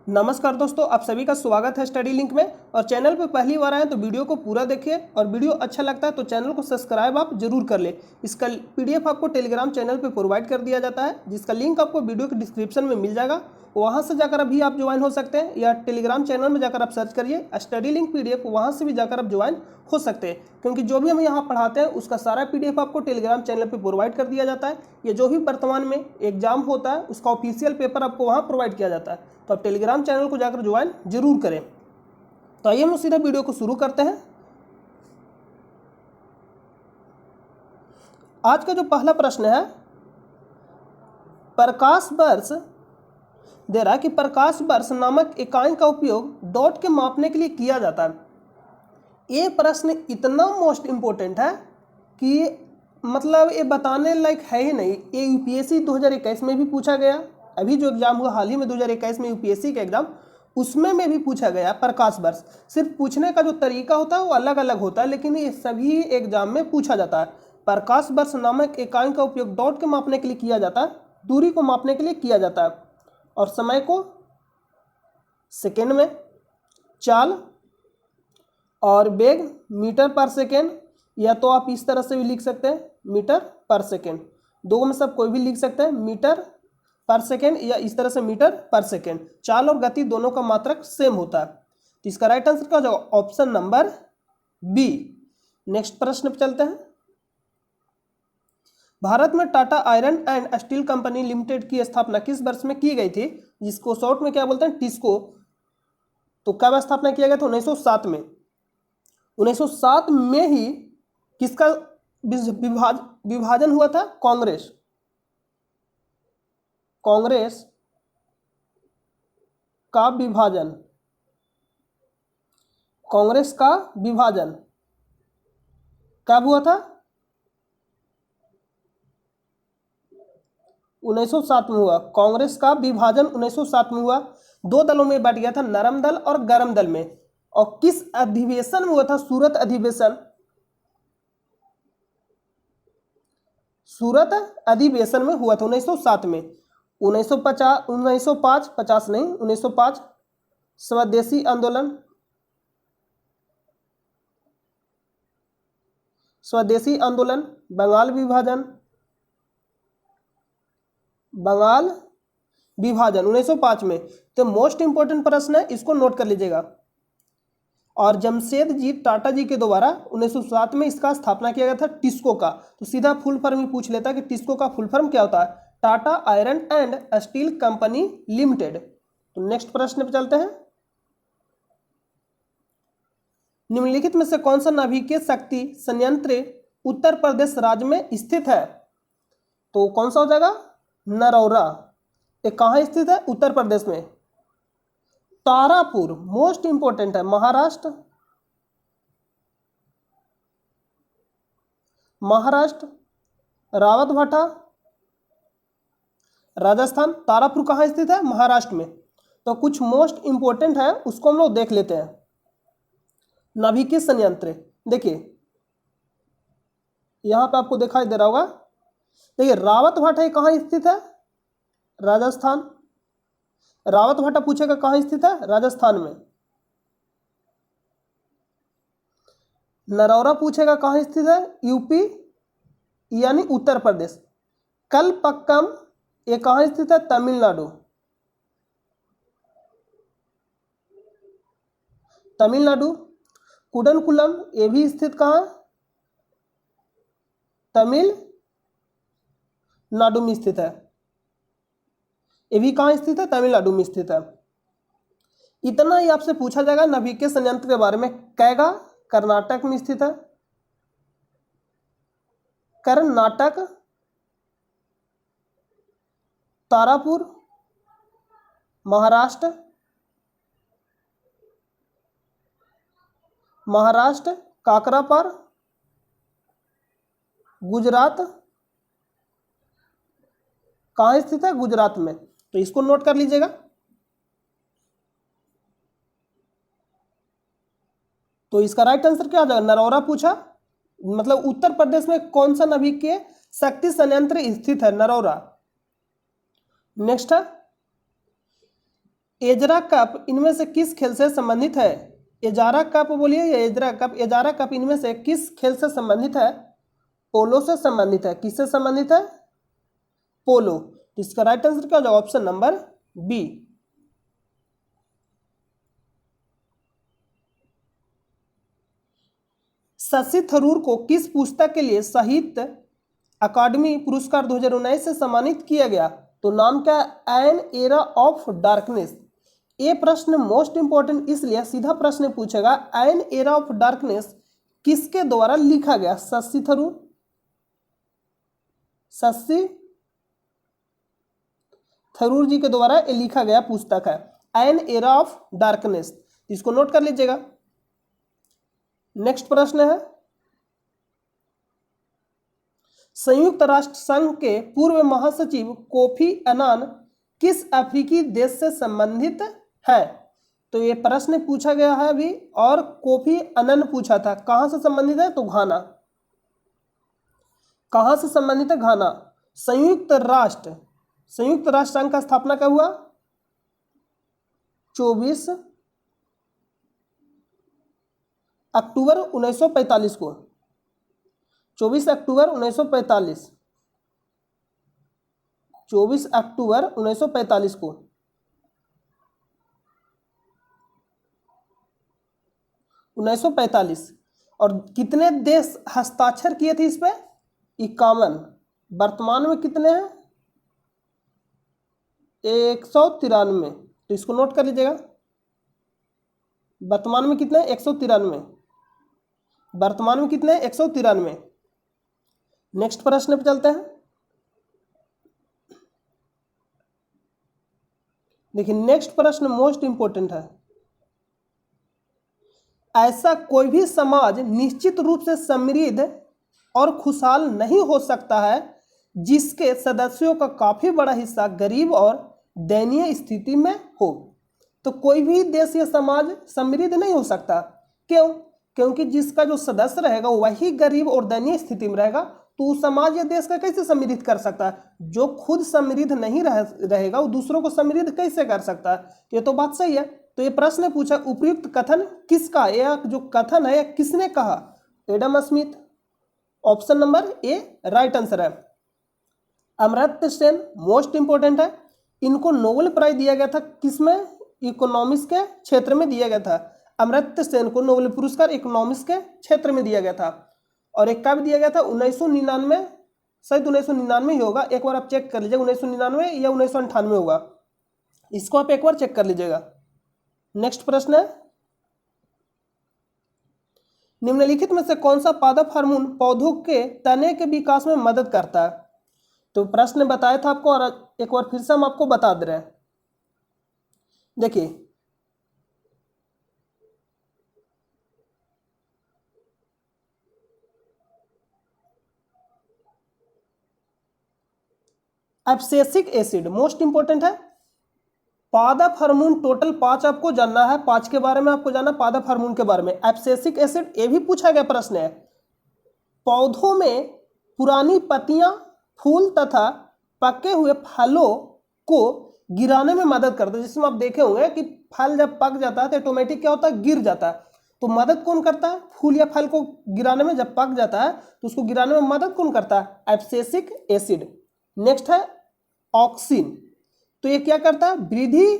नमस्कार दोस्तों, आप सभी का स्वागत है स्टडी लिंक में। और चैनल पर पहली बार आए तो वीडियो को पूरा देखिए और वीडियो अच्छा लगता है तो चैनल को सब्सक्राइब आप जरूर कर ले। इसका पीडीएफ आपको टेलीग्राम चैनल पे प्रोवाइड कर दिया जाता है, जिसका लिंक आपको वीडियो के डिस्क्रिप्शन में मिल जाएगा। वहाँ से जाकर अभी आप ज्वाइन हो सकते हैं, या टेलीग्राम चैनल में जाकर आप सर्च करिए स्टडी लिंक पीडीएफ, वहाँ से भी जाकर आप ज्वाइन हो सकते हैं। क्योंकि जो भी हम यहाँ पढ़ाते हैं उसका सारा पीडीएफ आपको टेलीग्राम चैनल पे प्रोवाइड कर दिया जाता है। ये जो भी वर्तमान में एग्जाम होता है उसका ऑफिशियल पेपर आपको वहाँ प्रोवाइड किया जाता है, तो आप टेलीग्राम चैनल को जाकर ज्वाइन जरूर करें। तो आइए हम सीधा वीडियो को शुरू करते हैं। आज का जो पहला प्रश्न है, प्रकाश वर्ष दे रहा है कि प्रकाश वर्ष नामक इकाई का उपयोग डॉट के मापने के लिए किया जाता है। ये प्रश्न इतना मोस्ट इंपोर्टेंट है कि मतलब ये बताने लायक है ही नहीं। ये यूपीएससी 2021 में भी पूछा गया, अभी जो एग्जाम हुआ हाल ही में 2021 में यूपीएससी का एग्जाम, उसमें भी पूछा गया प्रकाश वर्ष। सिर्फ पूछने का जो तरीका होता है वो अलग अलग होता है, लेकिन ये सभी एग्जाम में पूछा जाता है। प्रकाश वर्ष नामक इकाई का उपयोग डॉट के मापने के लिए किया जाता है, दूरी को मापने के लिए किया जाता है, और समय को सेकेंड में, चाल और वेग मीटर पर सेकेंड, या तो आप इस तरह से भी लिख सकते हैं मीटर पर सेकेंड, दो में सब कोई भी लिख सकते हैं मीटर पर सेकेंड, या इस तरह से मीटर पर सेकेंड। चाल और गति दोनों का मात्रक सेम होता है। तो इसका राइट आंसर क्या हो जाएगा? Option number B. नेक्स्ट प्रश्न पे चलते हैं। भारत में Tata iron and steel company limited की स्थापना किस वर्ष में की गई थी, जिसको शॉर्ट में क्या बोलते हैं, टिस्को। तो कब स्थापना किया गया था? 1907 में। 1907 में ही किसका विभाजन हुआ था? कांग्रेस का विभाजन। कांग्रेस का विभाजन कब हुआ था? 1907 में हुआ। कांग्रेस का विभाजन 1907 में हुआ। दो दलों में बांट गया था, नरम दल और गरम दल में। और किस अधिवेशन में हुआ था? सूरत अधिवेशन। सूरत अधिवेशन में हुआ था 1907 में। 1905 स्वदेशी आंदोलन, बंगाल विभाजन 1905 में। तो मोस्ट इंपोर्टेंट प्रश्न है, इसको नोट कर लीजिएगा। और जमशेदजी टाटा जी के द्वारा 1907 में इसका स्थापना किया गया था, टिस्को का। तो सीधा फुल फॉर्म ही पूछ लेता है कि टिस्को का फुल फॉर्म क्या होता है? Tata iron and steel company limited. तो नेक्स्ट प्रश्न पे चलते हैं। निम्नलिखित में से कौन सा नाभिकीय शक्ति संयंत्र उत्तर प्रदेश राज्य में स्थित है? तो कौन सा हो जाएगा? नरौरा। ये कहाँ स्थित है? उत्तर प्रदेश में। तारापुर मोस्ट इंपोर्टेंट है, महाराष्ट्र। रावतभाटा राजस्थान। तारापुर कहाँ स्थित है? महाराष्ट्र में। तो कुछ मोस्ट इंपोर्टेंट है, उसको हम लोग देख लेते हैं। नाभिकीय संयंत्र देखिए, यहां पे आपको दिखाई दे रहा होगा। देखिए रावतभाटा कहाँ स्थित है? राजस्थान। रावतभाटा पूछेगा कहाँ स्थित है? राजस्थान में। नरौरा पूछेगा कहाँ स्थित है? यूपी यानी उत्तर प्रदेश। कलपक्कम ये कहाँ स्थित है? तमिलनाडु। कुडनकुलम ये भी स्थित कहाँ? तमिलनाडु में स्थित है। ये भी कहाँ स्थित है? तमिलनाडु में स्थित है। इतना ही आपसे पूछा जाएगा नाभिकीय संयंत्र के बारे में। कैगा कर्नाटक में स्थित है। कर्नाटक। तारापुर महाराष्ट्र। काकरापार गुजरात। कहाँ स्थित है? गुजरात में। तो इसको नोट कर लीजिएगा। तो इसका राइट आंसर क्या आ जाएगा? नरौरा पूछा, मतलब उत्तर प्रदेश में कौन सा नाभिकीय शक्ति संयंत्र स्थित है? नरौरा। नेक्स्ट है एजरा कप इनमें से किस खेल से संबंधित है? एजारा कप बोलिए या एजरा कप, एजारा कप इनमें से किस खेल से संबंधित है? पोलो से संबंधित है। किससे संबंधित है? पोलो। तो इसका राइट आंसर क्या हो जाएगा? Option number B. Shashi Tharoor को किस पुस्तक के लिए साहित्य अकादमी पुरस्कार 2019 से सम्मानित किया गया? तो नाम क्या है? An era of darkness. ये प्रश्न मोस्ट इंपॉर्टेंट इसलिए सीधा प्रश्न पूछेगा, एन एरा ऑफ डार्कनेस किसके द्वारा लिखा गया? शशि थरूर, शशि थरूर जी के द्वारा ये लिखा गया पुस्तक है एन एरा ऑफ डार्कनेस। इसको नोट कर लीजिएगा। नेक्स्ट प्रश्न है, संयुक्त राष्ट्र संघ के पूर्व महासचिव कोफी अन्नान किस अफ्रीकी देश से संबंधित है? तो ये प्रश्न पूछा गया है अभी, और कोफी अन्नान पूछा था। कहां से संबंधित है? तो घाना। कहां से संबंधित है? घाना। संयुक्त राष्ट्र संघ का स्थापना कब हुआ? 24 अक्टूबर 1945 को। 24 अक्टूबर 1945, 24 अक्टूबर 1945 को। और कितने देश हस्ताक्षर किए थे इस पे? 51। वर्तमान में कितने हैं? 193। तो इसको नोट कर लीजिएगा। वर्तमान में कितने? 193। वर्तमान में कितने? 193। नेक्स्ट प्रश्न पे चलते हैं। देखिए नेक्स्ट प्रश्न मोस्ट इंपोर्टेंट है। ऐसा कोई भी समाज निश्चित रूप से समृद्ध और खुशहाल नहीं हो सकता है जिसके सदस्यों का काफी बड़ा हिस्सा गरीब और दयनीय स्थिति में हो। तो कोई भी देश या समाज समृद्ध नहीं हो सकता। क्यों? क्योंकि जिसका जो सदस्य रहेगा वही गरीब और दयनीय स्थिति में रहेगा, तो समाज या देश का कैसे समृद्ध कर सकता है? जो खुद समृद्ध नहीं रहेगा वो दूसरों को समृद्ध कैसे कर सकता है? तो ये तो बात सही है। तो ये प्रश्न पूछा, उपयुक्त कथन किसका? यह जो कथन है किसने कहा? Adam Smith. ऑप्शन नंबर ए राइट आंसर है। अमर्त्य सेन मोस्ट इंपोर्टेंट है। इनको नोबेल प्राइज दिया गया था किसमें? इकोनॉमिक्स के क्षेत्र में दिया गया था। अमर्त्य सेन को नोबेल पुरस्कार इकोनॉमिक्स के क्षेत्र में दिया गया था। और एक कब दिया गया था? 1999, शायद 1999 ही होगा। एक बार आप चेक कर लीजिएगा 1999 या 1998 होगा। इसको आप एक बार चेक कर लीजिएगा। नेक्स्ट प्रश्न है, निम्नलिखित में से कौन सा पादप हार्मोन पौधों के तने के विकास में मदद करता है? तो प्रश्न बताया था आपको और एक बार फिर से हम आपको बता दे रहे हैं। देखिए एब्सिसिक एसिड मोस्ट इंपोर्टेंट है। पादप हार्मोन टोटल 5 आपको जानना है, 5 के बारे में आपको जानना, पादप हार्मोन के बारे में। एब्सिसिक एसिड ये भी पूछा गया प्रश्न है। पौधों में पुरानी पत्तियां, फूल तथा पके हुए फलों को गिराने में मदद करता है। जिसमें आप देखे होंगे कि फल जब पक जाता है तो ऑटोमेटिक क्या होता है? गिर जाता है। तो मदद कौन करता है? फूल या फल को गिराने में। जब पक जाता है तो उसको गिराने में मदद कौन करता है? Abscisic acid. नेक्स्ट है ऑक्सिन। तो ये क्या करता है? वृद्धि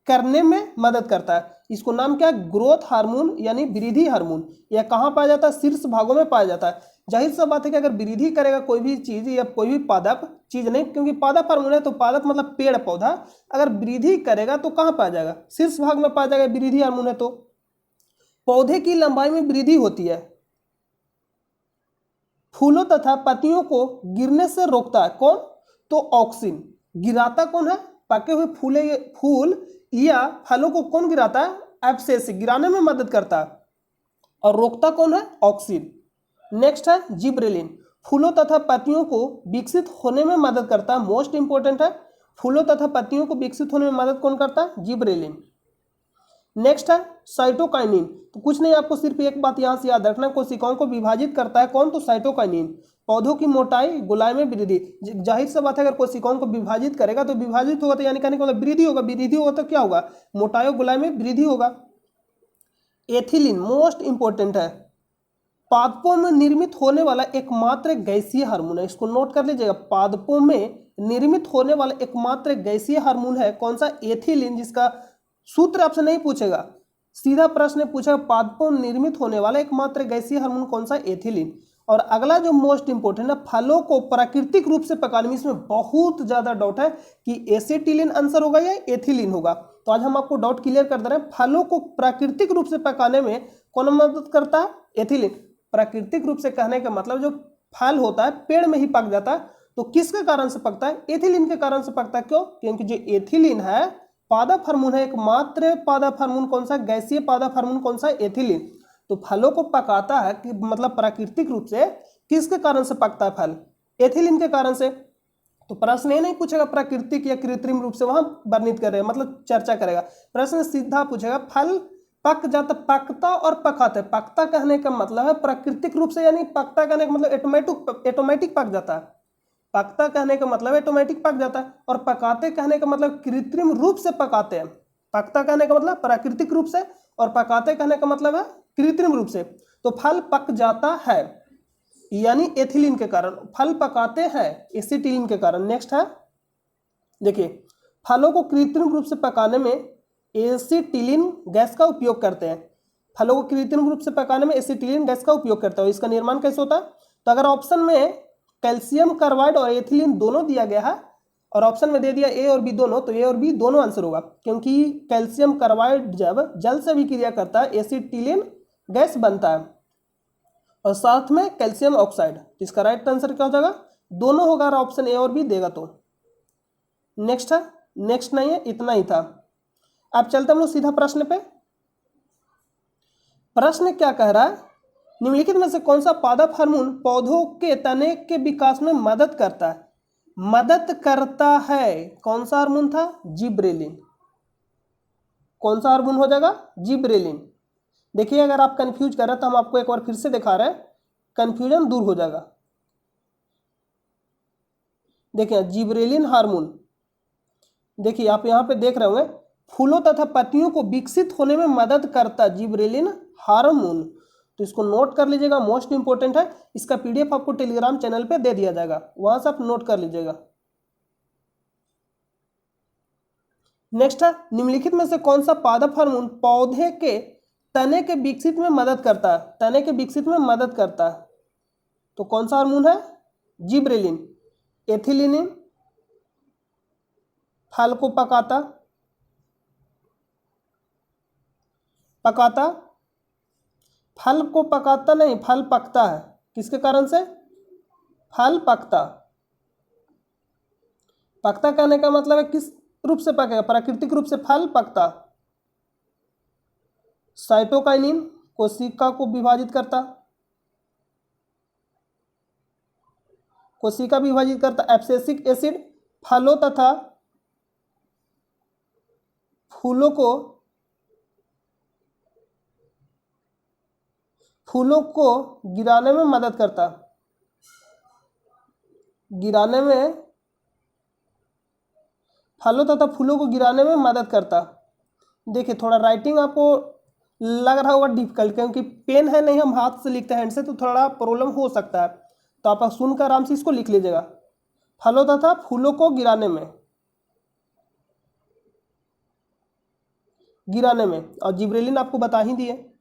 करने में मदद करता है। इसको नाम क्या है? ग्रोथ हार्मोन यानी वृद्धि हार्मोन। यह कहाँ पाया जाता है? शीर्ष भागों में पाया जाता है। जाहिर सा बात है कि अगर वृद्धि करेगा कोई भी चीज या कोई भी पादप चीज नहीं, क्योंकि पादप हार्मोन है तो पादप मतलब पेड़ पौधा, अगर वृद्धि करेगा तो कहाँ पाया जाएगा? शीर्ष भाग में पाया जाएगा। वृद्धि हार्मोन है तो पौधे की लंबाई में वृद्धि होती है। फूलों तथा पत्तियों को गिरने से रोकता है कौन? तो ऑक्सिन। गिराता कौन है? पके हुए फूल या फलों को कौन गिराता है? एब्सिसिक, गिराने में मदद करता है। और रोकता कौन है? ऑक्सिन। नेक्स्ट है जिब्रेलिन। फूलों तथा पत्तियों को विकसित होने में मदद करता है। मोस्ट इंपोर्टेंट है। फूलों तथा पत्तियों को विकसित होने में मदद कौन करता है? जिब्रेलिन। नेक्स्ट है साइटोकाइनिन। तो कुछ नहीं, आपको सिर्फ एक बात यहाँ से याद रखना, कोशिकाओं को विभाजित करता है कौन, तो साइटोकाइनिन। पौधों की मोटाई, गोलाई में वृद्धि, जाहिर सी बात है अगर कोशिकाओं को विभाजित करेगा तो विभाजित होगा तो यानी कहने का मतलब वृद्धि होगा, वृद्धि होगा तो क्या होगा, मोटाई और गोलाई में वृद्धि होगा। एथिलीन मोस्ट इंपॉर्टेंट है, पादपों में निर्मित होने वाला एकमात्र गैसीय हार्मोन है, इसको नोट कर लीजिएगा। पादपों में निर्मित होने वाला एकमात्र गैसीय हार्मोन है कौन सा, एथिलीन, जिसका सूत्र आपसे नहीं पूछेगा, सीधा प्रश्न पूछेगा पादपों में निर्मित होने वाला एकमात्र गैसीय हार्मोन कौन सा, एथिलीन। और अगला जो मोस्ट इंपोर्टेंट है, फलों को प्राकृतिक रूप से पकाने में, इसमें बहुत ज्यादा डाउट है कि एसिटिलीन आंसर होगा या एथिलीन होगा, तो आज हम आपको डाउट क्लियर कर दे रहे हैं। फलों को प्राकृतिक रूप से पकाने में कौन मदद करता है, एथिलीन। प्राकृतिक रूप से कहने का मतलब जो फल होता है पेड़ में ही पक जाता है, तो किसके कारण से पकता है, एथिलीन के कारण से पकता है। क्यों, क्योंकि जो एथिलीन है पादप हार्मोन है, एकमात्र पादप हार्मोन कौन सा, गैसीय पादप हार्मोन कौन सा, एथिलीन। तो फलों को पकाता है कि मतलब प्राकृतिक रूप से, किसके कारण से पकता है फल, एथिलीन के कारण से। तो प्रश्न ये नहीं पूछेगा प्राकृतिक या कृत्रिम रूप से वहां वर्णित करेगा, मतलब चर्चा करेगा, प्रश्न सीधा पूछेगा फल पक जाता, पकता और पकाते। पकता कहने का मतलब है प्राकृतिक रूप से, यानी पकता कहने का मतलब ऑटोमेटिक पक जाता है, पकता कहने का मतलब ऑटोमेटिक पक जाता है, और पकाते कहने का मतलब कृत्रिम रूप से पकाते हैं। पकता कहने का मतलब प्राकृतिक रूप से, और पकाते कहने का मतलब है कृत्रिम रूप से। तो फल पक जाता है यानी एथिलीन के कारण, फल पकाते हैं एसिटिलीन के कारण। नेक्स्ट है, देखिए फलों को कृत्रिम रूप से पकाने में एसिटिलीन गैस का उपयोग करते हैं, फलों को कृत्रिम रूप से पकाने में एसिटिलीन गैस का उपयोग करते हैं। इसका निर्माण कैसे होता है, तो अगर ऑप्शन में कैल्शियम कार्बाइड और एथिलीन दोनों दिया गया है, और ऑप्शन में दे दिया ए और बी दोनों, तो ए और बी दोनों आंसर होगा, क्योंकि कैल्शियम कार्बाइड जब जल से अभिक्रिया करता है एसिटिलीन गैस बनता है, और साथ में कैल्शियम ऑक्साइड। इसका राइट आंसर क्या हो जाएगा, दोनों होगा, ऑप्शन ए और बी देगा। तो नेक्स्ट है, नेक्स्ट नहीं है, इतना ही था। अब चलते हम लोग सीधा प्रश्न पे। प्रश्न क्या कह रहा है, निम्नलिखित में से कौन सा पादप हार्मोन पौधों के तने के विकास में मदद करता है, मदद करता है, कौन सा हार्मोन था, जिब्रेलिन। कौन सा हार्मोन हो जाएगा, जिब्रेलिन। देखिए अगर आप कंफ्यूज कर रहे हैं तो हम आपको एक बार फिर से दिखा रहे हैं, कंफ्यूजन दूर हो जाएगा। देखिए जिब्रेलिन हार्मोन, देखिए आप यहां पे देख रहे होंगे, फूलों तथा पत्तियों को विकसित होने में मदद करता जिब्रेलिन हार्मोन। तो इसको नोट कर लीजिएगा, मोस्ट इंपोर्टेंट है। इसका पीडीएफ आपको टेलीग्राम चैनल पे दे दिया जाएगा, वहां से आप नोट कर लीजिएगा। नेक्स्ट है, निम्नलिखित में से कौन सा पादप हार्मोन पौधे के तने के विकसित में मदद करता है, तने के विकसित में मदद करता है, तो कौन सा हार्मोन है, जिब्रेलिन। एथिलीन फल को पकाता, पकाता, फल को पकाता नहीं, फल पकता है, किसके कारण से, फल पकता। पकता कहने का मतलब है किस रूप से पकेगा, प्राकृतिक रूप से फल पकता। साइटोकाइनिन कोशिका को विभाजित करता, कोशिका विभाजित करता। एब्सिसिक एसिड फलों तथा फूलों को गिराने में मदद करता, गिराने में, फलों तथा फूलों को गिराने में मदद करता। देखिए थोड़ा राइटिंग आपको लग रहा होगा डिफिकल्ट, क्योंकि पेन है नहीं, हम हाथ से लिखते हैं हैंड से, तो थोड़ा प्रॉब्लम हो सकता है, तो आप सुनकर आराम से इसको लिख लीजिएगा। फलों तथा फूलों को गिराने में, गिराने में। और जिब्रेलिन आपको बता ही दिए,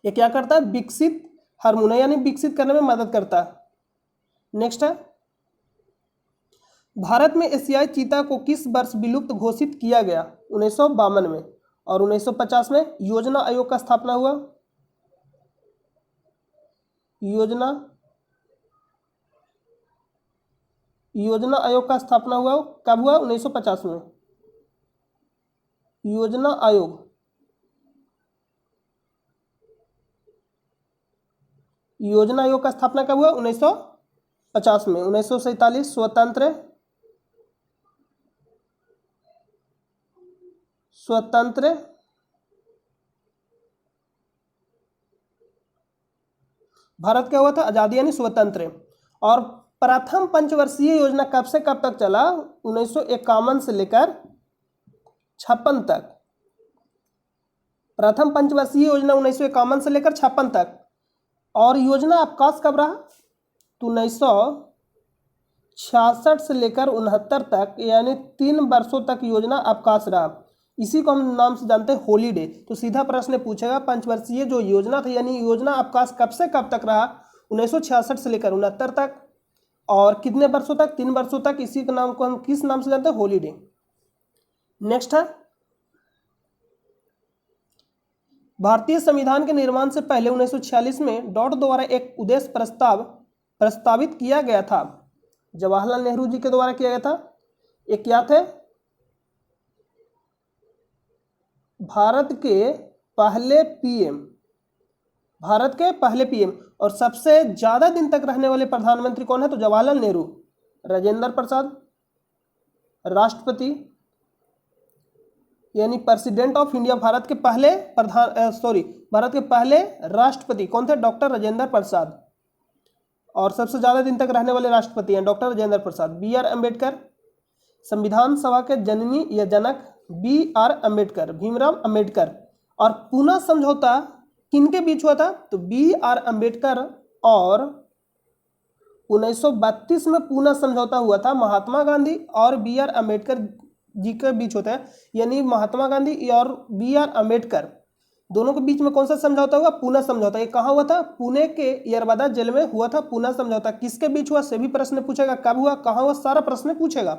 ये क्या करता है, विकसित हार्मोन है, यानी विकसित करने में मदद करता है। नेक्स्ट है, भारत में एशियाई चीता को किस वर्ष विलुप्त घोषित किया गया, 1952 में, और 1950 में योजना आयोग का स्थापना हुआ। योजना आयोग का स्थापना हुआ कब हुआ, 1950 में। योजना आयोग, योजना आयोग का स्थापना कब हुआ, 1950 में। 1947 स्वतंत्र, भारत क्या हुआ था, आज़ादी यानी स्वतंत्र। और प्रथम पंचवर्षीय योजना कब से कब तक चला, 1951 से लेकर 56 तक। प्रथम पंचवर्षीय योजना 1951 से लेकर 56 तक। और योजना अवकाश कब रहा, तो 1966 से लेकर 69 तक, यानी 3 वर्षों तक योजना अवकाश रहा। इसी को हम नाम से जानते हैं हॉलीडे। तो सीधा प्रश्न पूछेगा पंचवर्षीय जो योजना था यानी योजना अवकाश कब से कब तक रहा, 1966 से लेकर 69 तक। और कितने वर्षों तक, 3 वर्षों तक। इसी के नाम को हम किस नाम से जानते हैं, हॉलीडे। नेक्स्ट है, भारतीय संविधान के निर्माण से पहले 1946 में डॉट द्वारा एक उद्देश्य प्रस्तावित किया गया था। जवाहरलाल नेहरू जी के द्वारा किया गया था। एक क्या थे, भारत के पहले पीएम। और सबसे ज्यादा दिन तक रहने वाले प्रधानमंत्री कौन है, तो जवाहरलाल नेहरू। राजेंद्र प्रसाद राष्ट्रपति यानी प्रेसिडेंट ऑफ इंडिया, भारत के पहले राष्ट्रपति कौन थे, डॉक्टर राजेंद्र प्रसाद। और सबसे ज्यादा दिन तक रहने वाले राष्ट्रपति हैं डॉक्टर राजेंद्र प्रसाद। बी.आर. अम्बेडकर, संविधान सभा के जननी या जनक बी.आर. अम्बेडकर, भीमराव अम्बेडकर। और पूना समझौता किनके बीच हुआ था, तो बी.आर. अम्बेडकर और 1932 में पूना समझौता हुआ था महात्मा गांधी और बी.आर. अम्बेडकर जी के बीच होता है। यानी महात्मा गांधी और बी.आर. अम्बेडकर दोनों के बीच में कौन सा समझौता हुआ, पूना समझौता। ये कहाँ हुआ था, पुणे के यरबदा जेल में हुआ था पूना समझौता। किसके बीच हुआ, से भी प्रश्न पूछेगा, कब हुआ, कहाँ हुआ, सारा प्रश्न पूछेगा।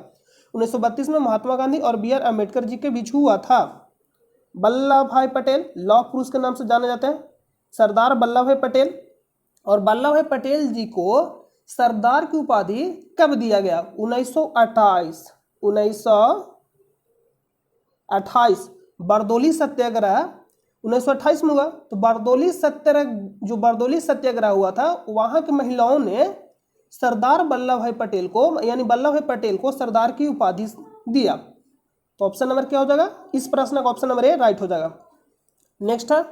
1932 में महात्मा गांधी और बी.आर. अम्बेडकर जी के बीच हुआ था। वल्लभ भाई पटेल लौह पुरुष के नाम से जाने जाते हैं, सरदार वल्लभ भाई पटेल। और वल्लभ भाई पटेल जी को सरदार की उपाधि कब दिया गया, 1928 बारदोली सत्याग्रह 1928 में हुआ। तो बारदोली सत्याग्रह हुआ था, वहां की महिलाओं ने सरदार वल्लभ भाई पटेल को यानी वल्लभ भाई पटेल को सरदार की उपाधि दिया। तो ऑप्शन नंबर क्या हो जाएगा, इस प्रश्न का ऑप्शन नंबर ए राइट हो जाएगा। नेक्स्ट है,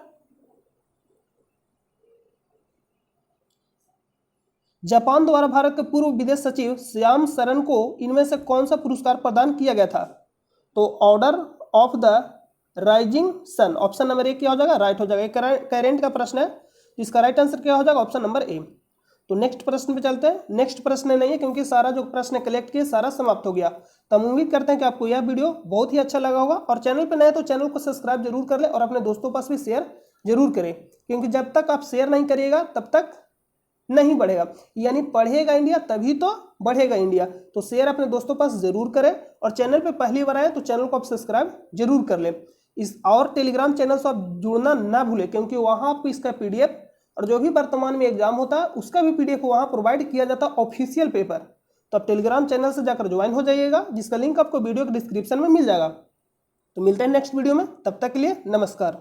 जापान द्वारा भारत के पूर्व विदेश सचिव श्याम सरन को इनमें से कौन सा पुरस्कार प्रदान किया गया था, तो order of the rising sun. Option number A क्या हो जाएगा, राइट हो जाएगा। करेंट का प्रश्न है, इसका राइट आंसर क्या हो जाएगा, ऑप्शन नंबर ए। तो नेक्स्ट प्रश्न पे चलते हैं। नेक्स्ट प्रश्न नहीं है क्योंकि सारा जो प्रश्न कलेक्ट किए सारा समाप्त हो गया। तो हम उम्मीद करते हैं कि आपको यह वीडियो बहुत ही अच्छा लगा होगा। और चैनल पे नए तो चैनल को सब्सक्राइब जरूर कर ले और अपने दोस्तों पास भी शेयर जरूर करें, क्योंकि जब तक आप शेयर नहीं करिएगा तब तक नहीं बढ़ेगा। यानी पढ़ेगा इंडिया तभी तो बढ़ेगा इंडिया। तो शेयर अपने दोस्तों पास जरूर करें और चैनल पे पहली बार आए तो चैनल को आप सब्सक्राइब जरूर कर ले। इस और टेलीग्राम चैनल से आप जुड़ना ना भूलें, क्योंकि वहां आपको इसका पीडीएफ और जो भी वर्तमान में एग्जाम होता है उसका भी पीडीएफ वहां प्रोवाइड किया जाता है, ऑफिशियल पेपर। तो आप टेलीग्राम चैनल से जाकर ज्वाइन हो जाइएगा, जिसका लिंक आपको वीडियो के डिस्क्रिप्शन में मिल जाएगा। तो मिलते हैं नेक्स्ट वीडियो में, तब तक के लिए नमस्कार।